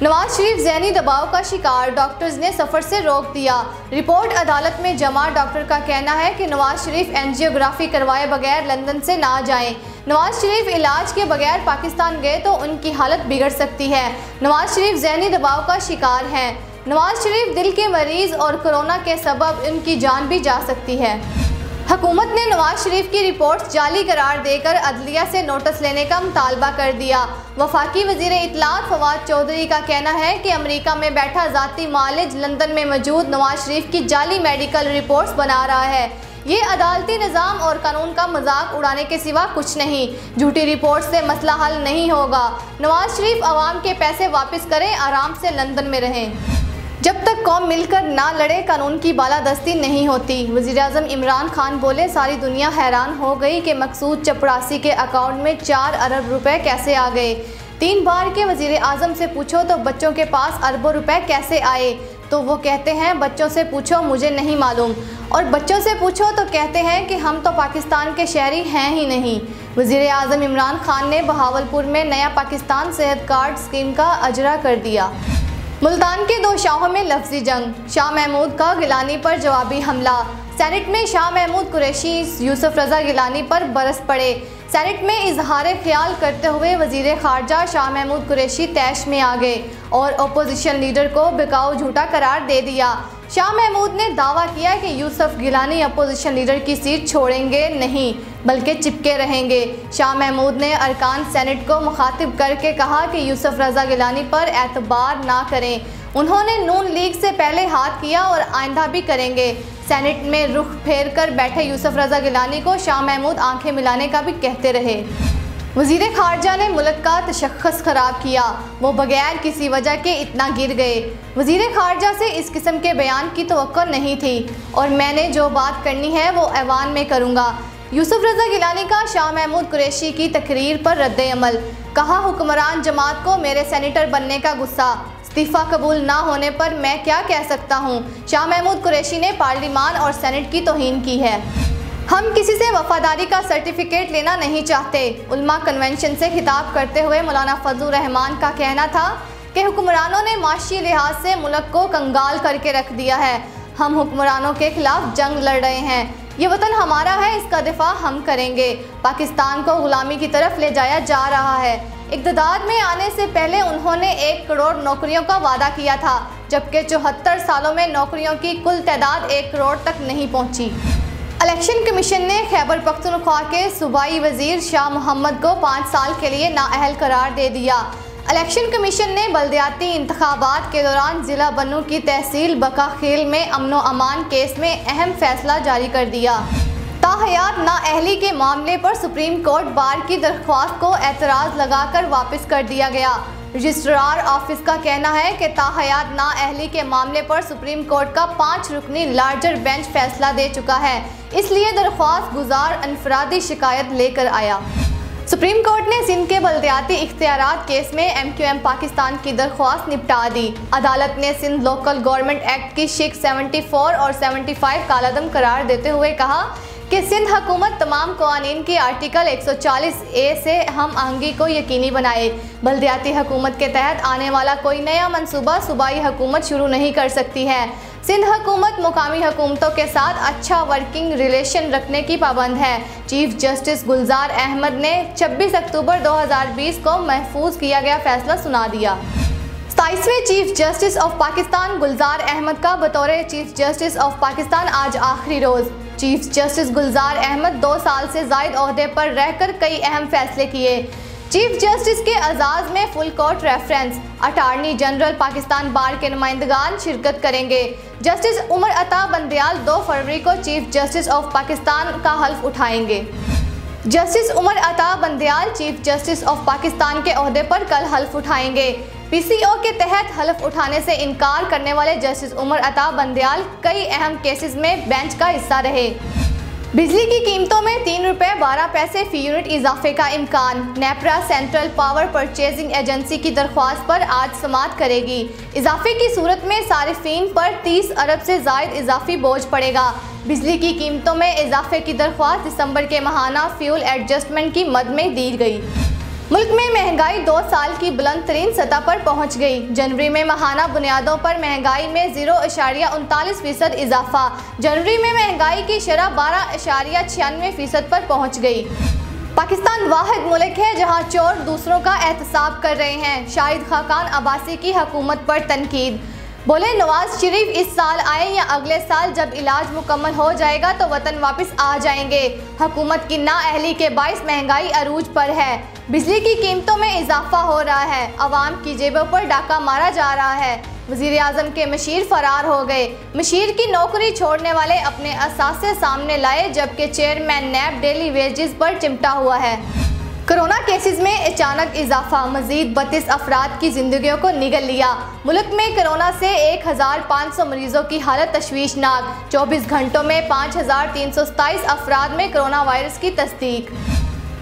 नवाज शरीफ ज़हनी दबाव का शिकार, डॉक्टर्स ने सफ़र से रोक दिया। रिपोर्ट अदालत में जमा, डॉक्टर का कहना है कि नवाज शरीफ एंजियोग्राफी करवाए बगैर लंदन से ना जाएं। नवाज शरीफ इलाज के बगैर पाकिस्तान गए तो उनकी हालत बिगड़ सकती है। नवाज शरीफ ज़हनी दबाव का शिकार हैं। नवाज शरीफ दिल के मरीज़ और कोरोना के सबब उनकी जान भी जा सकती है। हुकूमत ने नवाज शरीफ की रिपोर्ट्स जाली करार देकर अदलिया से नोटिस लेने का मुतालबा कर दिया। वफाकी वज़ीर इत्तलात फवाद चौधरी का कहना है कि अमेरिका में बैठा ज़ाती मालिज लंदन में मौजूद नवाज शरीफ की जाली मेडिकल रिपोर्ट्स बना रहा है। ये अदालती निज़ाम और कानून का मजाक उड़ाने के सिवा कुछ नहीं। झूठी रिपोर्ट से मसला हल नहीं होगा। नवाज शरीफ अवाम के पैसे वापस करें, आराम से लंदन में रहें। जब तक कौम मिलकर ना लड़े कानून की बालादस्ती नहीं होती। वज़ीर-ए-आज़म इमरान खान बोले, सारी दुनिया हैरान हो गई कि मकसूद चपरासी के अकाउंट में 4 अरब रुपए कैसे आ गए। 3 बार के वज़ीर-ए-आज़म से पूछो तो बच्चों के पास अरबों रुपए कैसे आए, तो वो कहते हैं बच्चों से पूछो, मुझे नहीं मालूम। और बच्चों से पूछो तो कहते हैं कि हम तो पाकिस्तान के शहरी हैं ही नहीं। वज़ीर-ए-आज़म इमरान खान ने बहावलपुर में नया पाकिस्तान सेहत कार्ड स्कीम का अजरा कर दिया। मुल्तान के 2 शाहों में लफ्जी जंग, शाह महमूद का गिलानी पर जवाबी हमला। सेनेट में शाह महमूद कुरैशी यूसुफ रज़ा गिलानी पर बरस पड़े। सेनेट में इजहार ख्याल करते हुए वज़ीर ख़ारजा शाह महमूद कुरैशी तैश में आ गए और अपोजिशन लीडर को बिकाऊ झूठा करार दे दिया। शाह महमूद ने दावा किया कि यूसुफ गिलानी अपोजिशन लीडर की सीट छोड़ेंगे नहीं बल्कि चिपके रहेंगे। शाह महमूद ने अरकान सेनेट को मुखातिब करके कहा कि यूसुफ रज़ा गिलानी पर एतबार ना करें। उन्होंने नून लीग से पहले हाथ किया और आइंदा भी करेंगे। सेनेट में रुख फेर कर बैठे यूसुफ रज़ा गिलानी को शाह महमूद आंखें मिलाने का भी कहते रहे। वज़ीर ख़ारजा ने मुल्क का तशख़्ख़ुस ख़राब किया, वो बगैर किसी वजह के इतना गिर गए। वज़ीर ख़ारजा से इस किस्म के बयान की तवक्को नहीं थी और मैंने जो बात करनी है वो ऐवान में करूँगा। यूसुफ रज़ा गिलानी का शाह महमूद कुरैशी की तकरीर पर रद्द अमल, कहा हुक्मरान जमात को मेरे सेनेटर बनने का गुस्सा, इस्तीफ़ा कबूल ना होने पर मैं क्या कह सकता हूँ। शाह महमूद कुरैशी ने पार्लिमान और सेनेट की तौहीन की है। हम किसी से वफादारी का सर्टिफिकेट लेना नहीं चाहते। उल्मा कन्वेंशन से खिताब करते हुए मौलाना फजलुर रहमान का कहना था कि हुक्मरानों ने माशी लिहाज से मुल्क को कंगाल करके रख दिया है। हम हुक्मरानों के खिलाफ जंग लड़ रहे हैं। ये वतन हमारा है, इसका दिफा हम करेंगे। पाकिस्तान को गुलामी की तरफ ले जाया जा रहा है। इक़्तिदार में आने से पहले उन्होंने 1 करोड़ नौकरियों का वादा किया था, जबकि 74 सालों में नौकरियों की कुल तादाद 1 करोड़ तक नहीं पहुँची। इलेक्शन कमीशन ने खैबर पख्तूनख्वा के सूबाई वजीर शाह मोहम्मद को 5 साल के लिए नाअहल करार दे दिया। इलेक्शन कमीशन ने बल्दियाती इंतखाबात के दौरान ज़िला बन्नू की तहसील बकाखेल में अमन व अमान केस में अहम फैसला जारी कर दिया। ताहयात नाअहली के मामले पर सुप्रीम कोर्ट बार की दरख्वास्त को एतराज़ लगाकर वापस कर दिया गया। रजिस्ट्रार ऑफिस का कहना है कि ताहयात नाअहली के मामले पर सुप्रीम कोर्ट का 5 रुकनी लार्जर बेंच फैसला दे चुका है, इसलिए दरख्वास्त गुजार अनफरादी शिकायत लेकर आया। सुप्रीम कोर्ट ने सिंध के बल्दियाती इख्तियारात केस में MQM पाकिस्तान की दरख्वास्त निपटा दी। अदालत ने सिंध लोकल गवर्नमेंट एक्ट की शिक 74 और 75 कालादम करार देते हुए कहा कि सिंध हुकूमत तमाम कवानीन की आर्टिकल 140A से हम आहंगी को यकीनी बनाए। बल्दियाती हुकूमत के तहत आने वाला कोई नया मनसूबा सूबाई हुकूमत शुरू नहीं कर सकती है। सिंध हुकूमत मुकामी हुकूमतों के साथ अच्छा वर्किंग रिलेशन रखने की पाबंद है। चीफ जस्टिस गुलजार अहमद ने 26 अक्टूबर 2020 को महफूज किया गया फैसला सुना दिया। 27वें चीफ जस्टिस ऑफ पाकिस्तान गुलजार अहमद का बतौर चीफ जस्टिस ऑफ पाकिस्तान आज आखिरी रोज़। चीफ जस्टिस गुलजार अहमद 2 साल से ज़ायद ओहदे पर रहकर कई अहम फैसले किए। चीफ जस्टिस के एजाज़ में full court reference, attorney general Pakistan bar के नुमाइंदगान शिरकत करेंगे। जस्टिस उमर अता बंदयाल 2 फरवरी को चीफ जस्टिस ऑफ पाकिस्तान का हल्फ उठाएंगे। Justice Umar Ata Bandial chief justice of Pakistan के ओहदे पर कल हल्फ उठाएंगे। PCO के तहत हल्फ उठाने से इनकार करने वाले जस्टिस उमर अता बंदयाल कई अहम केसेस में बेंच का हिस्सा रहे। बिजली की कीमतों में 3 रुपये 12 पैसे फी यूनिट इजाफे का इम्कान। NEPRA central power purchasing agency की दरख्वास्त पर आज समाअत करेगी। इजाफे की सूरत में सारिफीन पर 30 अरब से ज़ायद इजाफी बोझ पड़ेगा। बिजली की कीमतों में इजाफे की दरख्वास्त दिसंबर के माहाना फ्यूल एडजस्टमेंट की मद में दी गई। मुल्क में महंगाई 2 साल की बुलंद तरीन सतह पर पहुंच गई। जनवरी में माहाना बुनियादों पर महंगाई में 0.39% इजाफा। जनवरी में महंगाई की शरह 12.96% पर पहुंच गई। पाकिस्तान वाहिद मुल्क है जहां चोर दूसरों का एहतसाब कर रहे हैं। शाहिद खाकान अब्बासी की हुकूमत पर तनकीद। बोले, नवाज शरीफ इस साल आए या अगले साल, जब इलाज मुकम्मल हो जाएगा तो वतन वापस आ जाएंगे। हुकूमत की नाअहली के बाइस महंगाई अरूज पर है। बिजली की कीमतों में इजाफा हो रहा है। अवाम की जेबों पर डाका मारा जा रहा है। वज़ीर आज़म के मशीर फरार हो गए। मशीर की नौकरी छोड़ने वाले अपने असासे सामने लाए, जबकि चेयरमैन नैब डेली वेजेस पर चिमटा हुआ है। कोरोना केसेस में अचानक इजाफा, मजीद 32 अफराद की जिंदगियों को निगल लिया। मुल्क में कोरोना से 1500 मरीजों की हालत तशवीशनाक। 24 घंटों में 5327 अफराद में कोरोना वायरस की तस्दीक।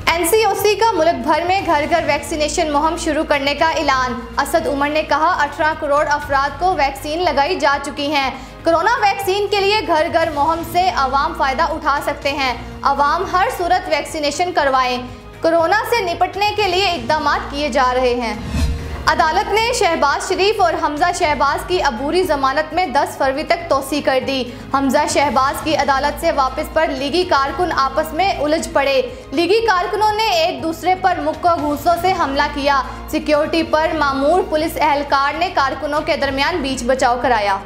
NCOC का मुल्क भर में घर घर वैक्सीनेशन मुहिम शुरू करने का ऐलान। असद उमर ने कहा, 18 करोड़ अफराद को वैक्सीन लगाई जा चुकी हैं। कोरोना वैक्सीन के लिए घर घर मुहिम से अवाम फ़ायदा उठा सकते हैं। अवाम हर सूरत वैक्सीनेशन करवाएं। कोरोना से निपटने के लिए इकदाम किए जा रहे हैं। अदालत ने शहबाज शरीफ और हमजा शहबाज की अबूरी जमानत में 10 फरवरी तक तोसी कर दी। हमजा शहबाज की अदालत से वापस पर लीगी कारकुन आपस में उलझ पड़े। लीगी कारकुनों ने एक दूसरे पर मुक्का घूंसों से हमला किया। सिक्योरिटी पर मामूर पुलिस एहलकार ने कारकुनों के दरमियान बीच बचाव कराया।